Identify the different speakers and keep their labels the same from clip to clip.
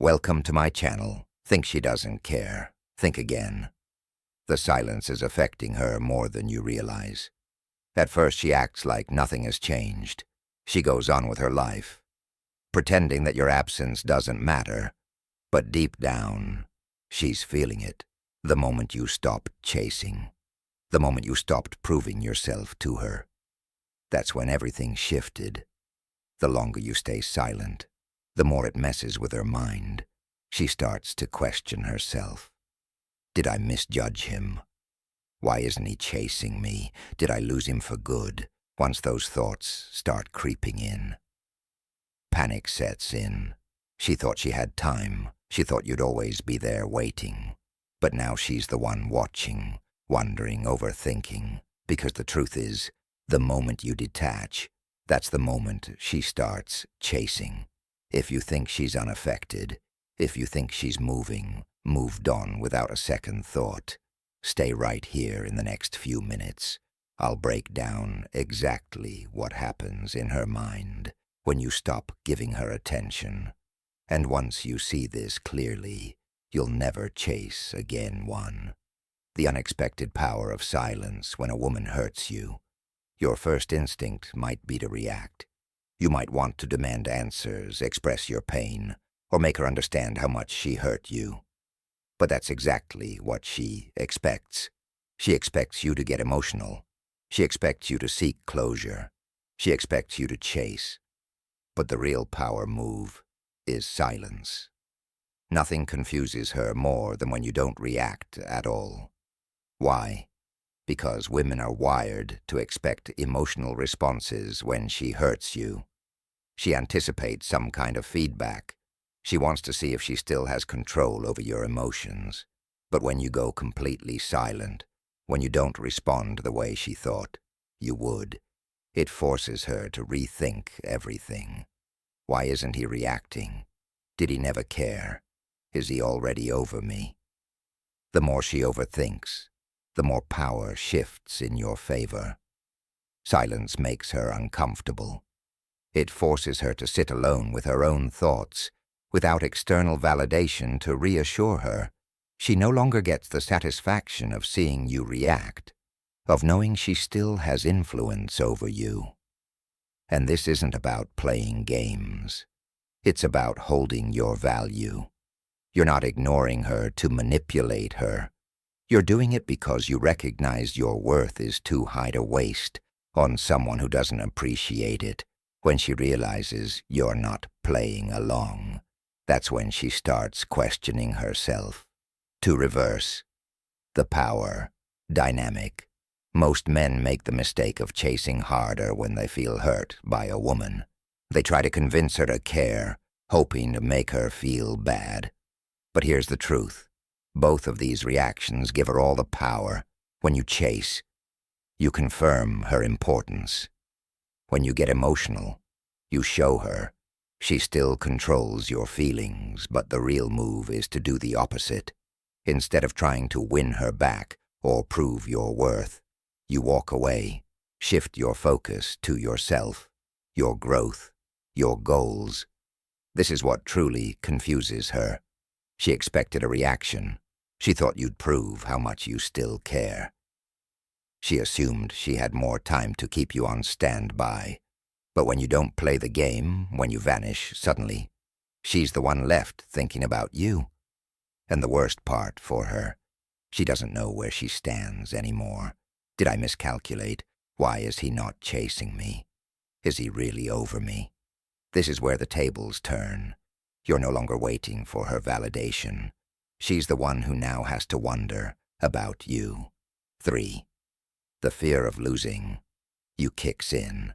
Speaker 1: Welcome to my channel. Think she doesn't care. Think again. The silence is affecting her more than you realize. At first she acts like nothing has changed. She goes on with her life, pretending that your absence doesn't matter. But deep down, she's feeling it. The moment you stopped chasing. The moment you stopped proving yourself to her. That's when everything shifted. The longer you stay silent, the more it messes with her mind. She starts to question herself. Did I misjudge him? Why isn't he chasing me? Did I lose him for good? Once those thoughts start creeping in, panic sets in. She thought she had time. She thought you'd always be there waiting. But now she's the one watching, wondering, overthinking. Because the truth is, the moment you detach, that's the moment she starts chasing. If you think she's unaffected, if you think she's moved on without a second thought, stay right here in the next few minutes. I'll break down exactly what happens in her mind when you stop giving her attention. And once you see this clearly, you'll never chase again. The unexpected power of silence when a woman hurts you. Your first instinct might be to react. You might want to demand answers, express your pain, or make her understand how much she hurt you. But that's exactly what she expects. She expects you to get emotional. She expects you to seek closure. She expects you to chase. But the real power move is silence. Nothing confuses her more than when you don't react at all. Why? Because women are wired to expect emotional responses when she hurts you. She anticipates some kind of feedback. She wants to see if she still has control over your emotions. But when you go completely silent, when you don't respond the way she thought you would, it forces her to rethink everything. Why isn't he reacting? Did he never care? Is he already over me? The more she overthinks, the more power shifts in your favor. Silence makes her uncomfortable. It forces her to sit alone with her own thoughts, without external validation to reassure her. She no longer gets the satisfaction of seeing you react, of knowing she still has influence over you. And this isn't about playing games. It's about holding your value. You're not ignoring her to manipulate her. You're doing it because you recognize your worth is too high to waste on someone who doesn't appreciate it. When she realizes you're not playing along, that's when she starts questioning herself. To reverse the power dynamic, most men make the mistake of chasing harder when they feel hurt by a woman. They try to convince her to care, hoping to make her feel bad. But here's the truth. Both of these reactions give her all the power. When you chase, you confirm her importance. When you get emotional, you show her she still controls your feelings, but the real move is to do the opposite. Instead of trying to win her back or prove your worth, you walk away, shift your focus to yourself, your growth, your goals. This is what truly confuses her. She expected a reaction. She thought you'd prove how much you still care. She assumed she had more time to keep you on standby. But when you don't play the game, when you vanish suddenly, she's the one left thinking about you. And the worst part for her, she doesn't know where she stands anymore. Did I miscalculate? Why is he not chasing me? Is he really over me? This is where the tables turn. You're no longer waiting for her validation. She's the one who now has to wonder about you. 3. The fear of losing you kicks in.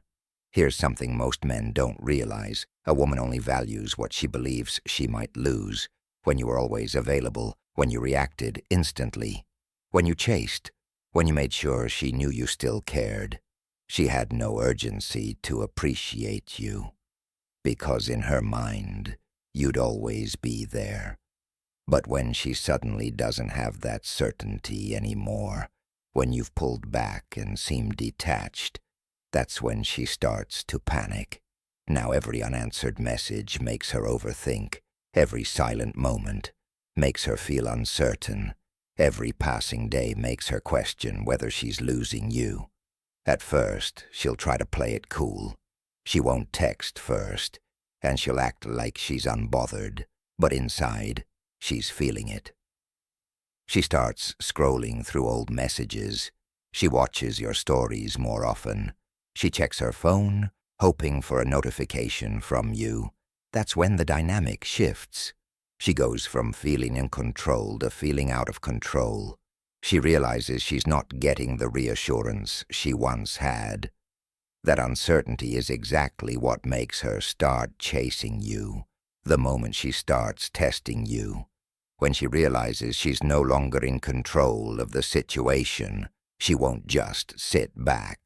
Speaker 1: Here's something most men don't realize. A woman only values what she believes she might lose. When you were always available, when you reacted instantly, when you chased, when you made sure she knew you still cared. She had no urgency to appreciate you, because in her mind, you'd always be there. But when she suddenly doesn't have that certainty anymore, when you've pulled back and seem detached, that's when she starts to panic. Now every unanswered message makes her overthink. Every silent moment makes her feel uncertain. Every passing day makes her question whether she's losing you. At first, she'll try to play it cool. She won't text first, and she'll act like she's unbothered, but inside, she's feeling it. She starts scrolling through old messages. She watches your stories more often. She checks her phone, hoping for a notification from you. That's when the dynamic shifts. She goes from feeling in control to feeling out of control. She realizes she's not getting the reassurance she once had. That uncertainty is exactly what makes her start chasing you, the moment she starts testing you. When she realizes she's no longer in control of the situation, she won't just sit back.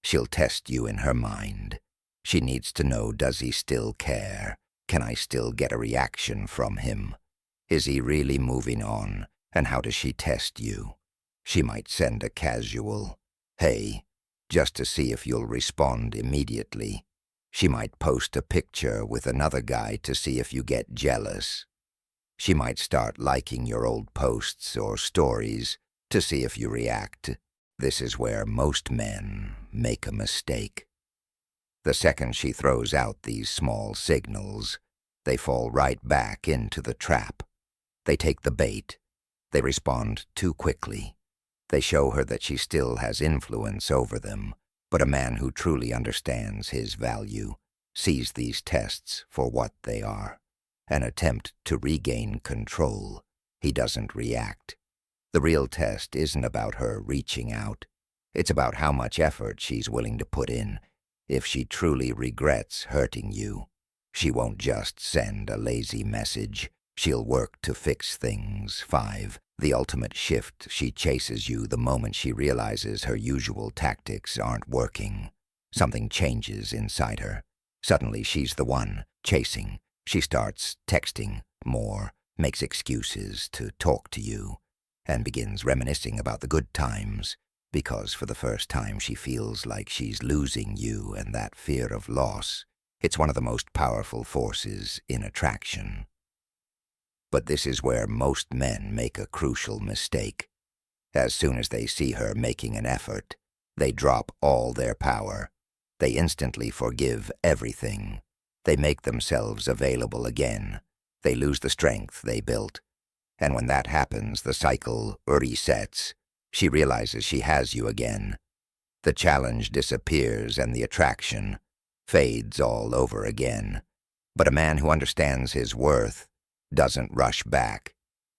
Speaker 1: She'll test you in her mind. She needs to know, does he still care? Can I still get a reaction from him? Is he really moving on? And how does she test you? She might send a casual, "Hey," just to see if you'll respond immediately. She might post a picture with another guy to see if you get jealous. She might start liking your old posts or stories to see if you react. This is where most men make a mistake. The second she throws out these small signals, they fall right back into the trap. They take the bait. They respond too quickly. They show her that she still has influence over them, but a man who truly understands his value sees these tests for what they are, an attempt to regain control. He doesn't react. The real test isn't about her reaching out. It's about how much effort she's willing to put in. If she truly regrets hurting you, she won't just send a lazy message. She'll work to fix things. 5. The ultimate shift. She chases you the moment she realizes her usual tactics aren't working. Something changes inside her. Suddenly she's the one chasing. She starts texting more, makes excuses to talk to you, and begins reminiscing about the good times, because for the first time she feels like she's losing you, and that fear of loss, it's one of the most powerful forces in attraction. But this is where most men make a crucial mistake. As soon as they see her making an effort, they drop all their power. They instantly forgive everything. They make themselves available again. They lose the strength they built. And when that happens, the cycle resets. She realizes she has you again. The challenge disappears and the attraction fades all over again. But a man who understands his worth doesn't rush back.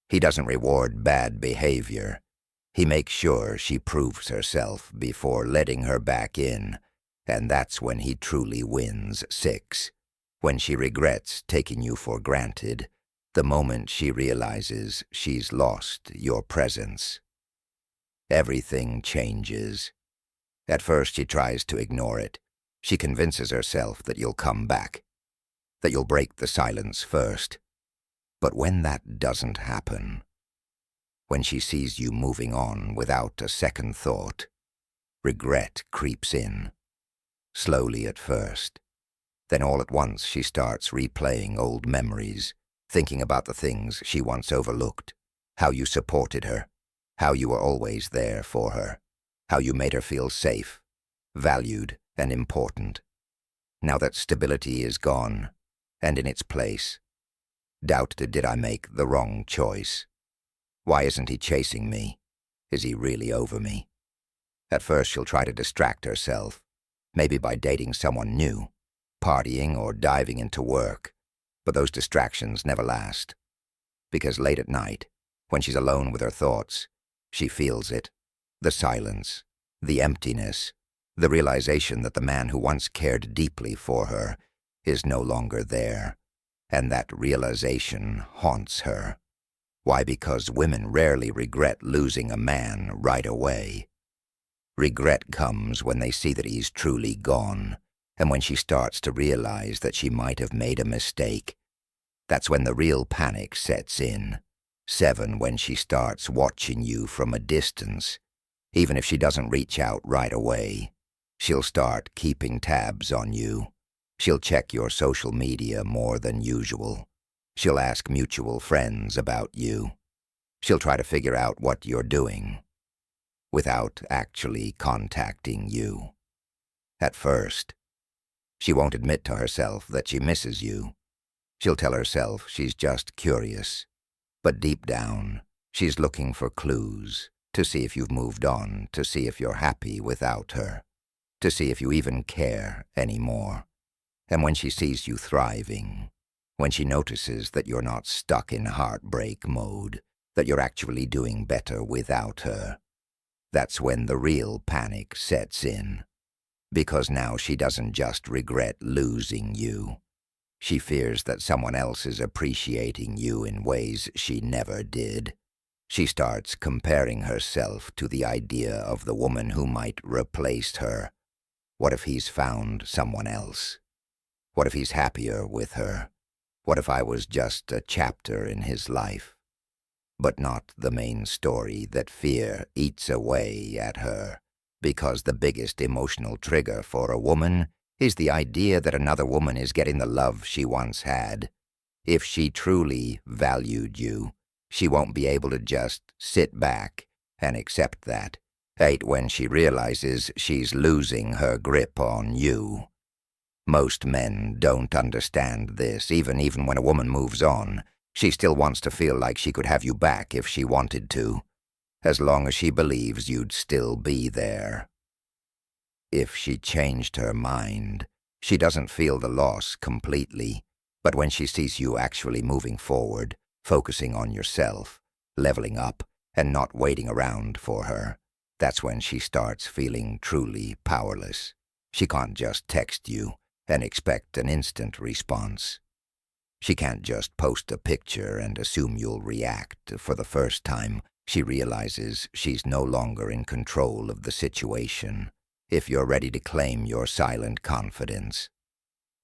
Speaker 1: He doesn't reward bad behavior. He makes sure she proves herself before letting her back in, and that's when he truly wins. 6. When she regrets taking you for granted, the moment she realizes she's lost your presence. Everything changes. At first she tries to ignore it. She convinces herself that you'll come back, that you'll break the silence first. But when that doesn't happen, when she sees you moving on without a second thought, regret creeps in, slowly at first. Then all at once she starts replaying old memories, thinking about the things she once overlooked, how you supported her, how you were always there for her, how you made her feel safe, valued, and important. Now that stability is gone, and in its place, doubt, did I make the wrong choice? Why isn't he chasing me? Is he really over me? At first she'll try to distract herself, maybe by dating someone new, partying or diving into work, but those distractions never last. Because late at night, when she's alone with her thoughts, she feels it, the silence, the emptiness, the realization that the man who once cared deeply for her is no longer there, and that realization haunts her. Why? Because women rarely regret losing a man right away. Regret comes when they see that he's truly gone, and when she starts to realize that she might have made a mistake. That's when the real panic sets in. 7. When she starts watching you from a distance. Even if she doesn't reach out right away, she'll start keeping tabs on you. She'll check your social media more than usual. She'll ask mutual friends about you. She'll try to figure out what you're doing without actually contacting you. At first, she won't admit to herself that she misses you. She'll tell herself she's just curious. But deep down, she's looking for clues to see if you've moved on, to see if you're happy without her, to see if you even care anymore. And when she sees you thriving, when she notices that you're not stuck in heartbreak mode, that you're actually doing better without her, that's when the real panic sets in. Because now she doesn't just regret losing you. She fears that someone else is appreciating you in ways she never did. She starts comparing herself to the idea of the woman who might replace her. What if he's found someone else? What if he's happier with her? What if I was just a chapter in his life? But not the main story that fear eats away at her, because the biggest emotional trigger for a woman is the idea that another woman is getting the love she once had. If she truly valued you, she won't be able to just sit back and accept that. When she realizes she's losing her grip on you. Most men don't understand this. Even when a woman moves on, she still wants to feel like she could have you back if she wanted to, as long as she believes you'd still be there. If she changed her mind, she doesn't feel the loss completely, but when she sees you actually moving forward, focusing on yourself, leveling up, and not waiting around for her, that's when she starts feeling truly powerless. She can't just text you and expect an instant response. She can't just post a picture and assume you'll react. For the first time, she realizes she's no longer in control of the situation. If you're ready to claim your silent confidence,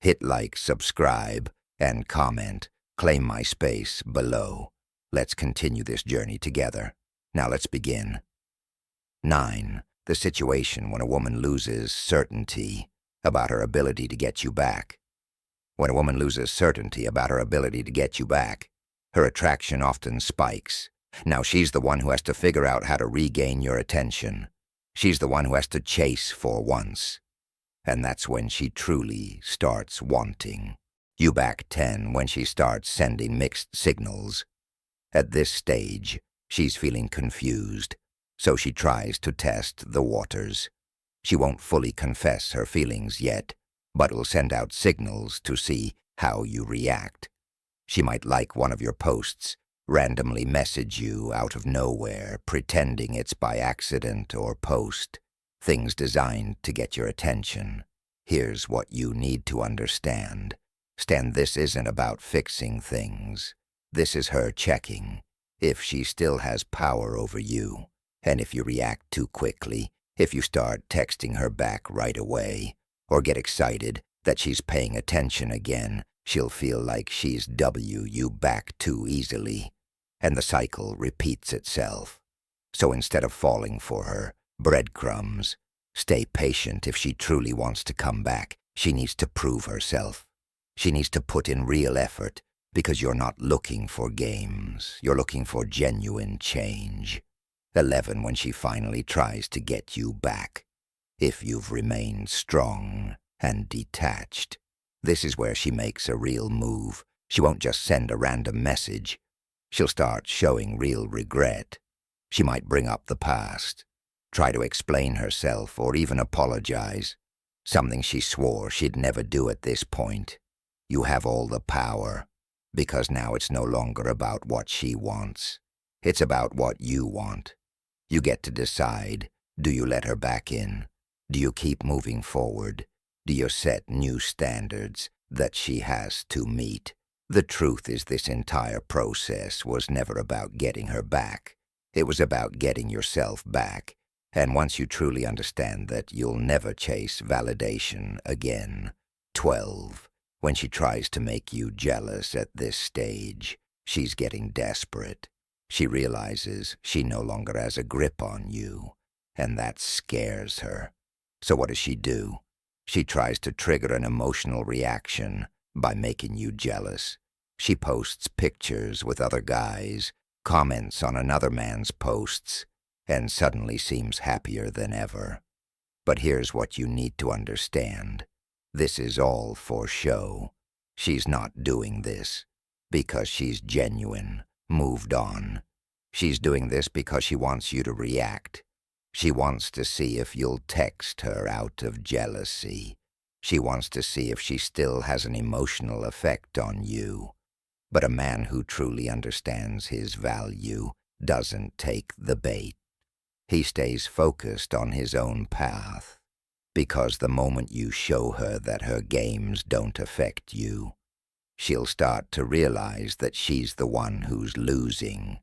Speaker 1: hit like, subscribe, and comment. Claim my space below. Let's continue this journey together. Now let's begin. 9. The situation when a woman loses certainty about her ability to get you back. When a woman loses certainty about her ability to get you back, her attraction often spikes. Now she's the one who has to figure out how to regain your attention. She's the one who has to chase for once. And that's when she truly starts wanting you back. 10. When she starts sending mixed signals. At this stage, she's feeling confused, so she tries to test the waters. She won't fully confess her feelings yet, but will send out signals to see how you react. She might like one of your posts, randomly message you out of nowhere, pretending it's by accident or post, things designed to get your attention. Here's what you need to understand. This isn't about fixing things. This is her checking if she still has power over you, and if you react too quickly, if you start texting her back right away, or get excited that she's paying attention again, she'll feel like she's you back too easily, and the cycle repeats itself. So instead of falling for her breadcrumbs, stay patient. If she truly wants to come back, she needs to prove herself. She needs to put in real effort, because you're not looking for games. You're looking for genuine change. 11. When she finally tries to get you back, if you've remained strong and detached, this is where she makes a real move. She won't just send a random message. She'll start showing real regret. She might bring up the past, try to explain herself, or even apologize, something she swore she'd never do at this point. You have all the power, because now it's no longer about what she wants. It's about what you want. You get to decide. Do you let her back in? Do you keep moving forward? Do you set new standards that she has to meet? The truth is, this entire process was never about getting her back. It was about getting yourself back. And once you truly understand that, you'll never chase validation again. 12. When she tries to make you jealous at this stage, she's getting desperate. She realizes she no longer has a grip on you, and that scares her. So what does she do? She tries to trigger an emotional reaction by making you jealous. She posts pictures with other guys, comments on another man's posts, and suddenly seems happier than ever. But here's what you need to understand. This is all for show. She's not doing this because she's genuine, moved on. She's doing this because she wants you to react. She wants to see if you'll text her out of jealousy. She wants to see if she still has an emotional effect on you. But a man who truly understands his value doesn't take the bait. He stays focused on his own path, because the moment you show her that her games don't affect you, she'll start to realize that she's the one who's losing.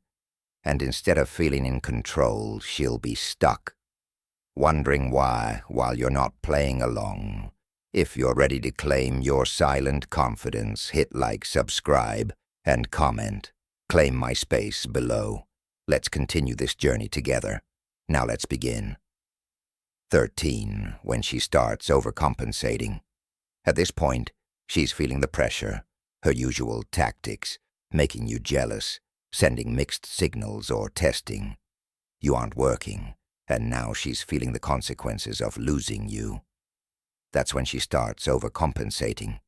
Speaker 1: And instead of feeling in control, she'll be stuck, wondering why while you're not playing along. If you're ready to claim your silent confidence, hit like, subscribe, and comment. Claim my space below. Let's continue this journey together. Now let's begin. 13. When she starts overcompensating. At this point, she's feeling the pressure, her usual tactics, making you jealous, sending mixed signals or testing. You aren't working, and now she's feeling the consequences of losing you. That's when she starts overcompensating.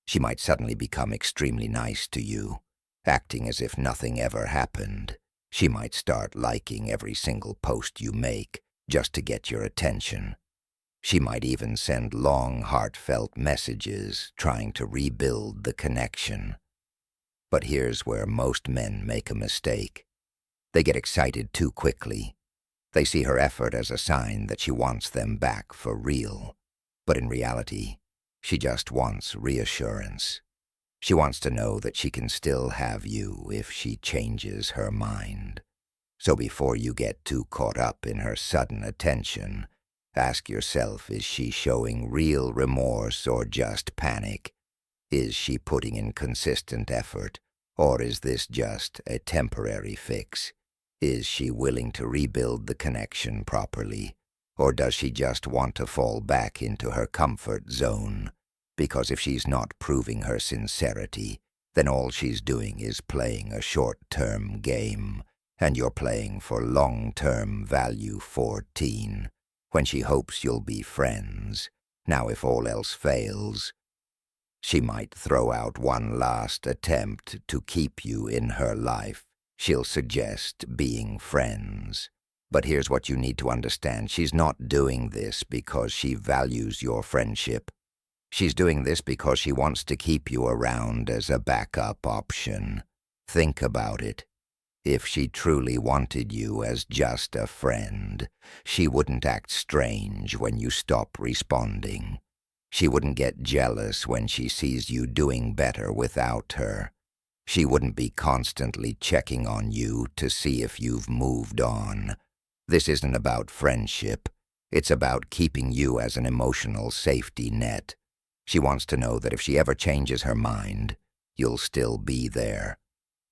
Speaker 1: She might suddenly become extremely nice to you, acting as if nothing ever happened. She might start liking every single post you make just to get your attention. She might even send long, heartfelt messages trying to rebuild the connection. But here's where most men make a mistake. They get excited too quickly. They see her effort as a sign that she wants them back for real. But in reality, she just wants reassurance. She wants to know that she can still have you if she changes her mind. So before you get too caught up in her sudden attention, ask yourself, is she showing real remorse or just panic? Is she putting in consistent effort, or is this just a temporary fix? Is she willing to rebuild the connection properly, or does she just want to fall back into her comfort zone? Because if she's not proving her sincerity, then all she's doing is playing a short-term game, and you're playing for long-term value. 14. When she hopes you'll be friends. Now, if all else fails, she might throw out one last attempt to keep you in her life. She'll suggest being friends. But here's what you need to understand. She's not doing this because she values your friendship. She's doing this because she wants to keep you around as a backup option. Think about it. If she truly wanted you as just a friend, she wouldn't act strange when you stop responding. She wouldn't get jealous when she sees you doing better without her. She wouldn't be constantly checking on you to see if you've moved on. This isn't about friendship. It's about keeping you as an emotional safety net. She wants to know that if she ever changes her mind, you'll still be there.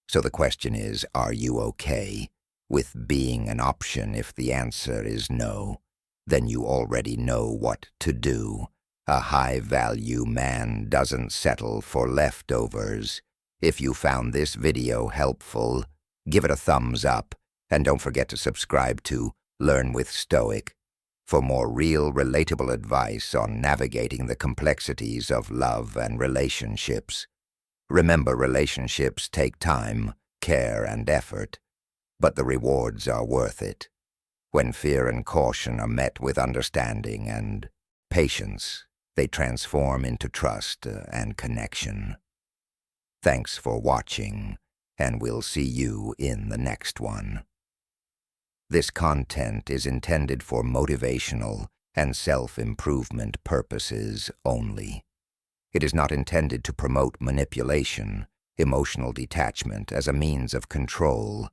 Speaker 1: So the question is, are you okay with being an option? If the answer is no, then you already know what to do. A high-value man doesn't settle for leftovers. If you found this video helpful, give it a thumbs up, and don't forget to subscribe to Learn with Stoic for more real, relatable advice on navigating the complexities of love and relationships. Remember, relationships take time, care, and effort, but the rewards are worth it. When fear and caution are met with understanding and patience, they transform into trust and connection. Thanks for watching, and we'll see you in the next one. This content is intended for motivational and self-improvement purposes only. It is not intended to promote manipulation, emotional detachment as a means of control,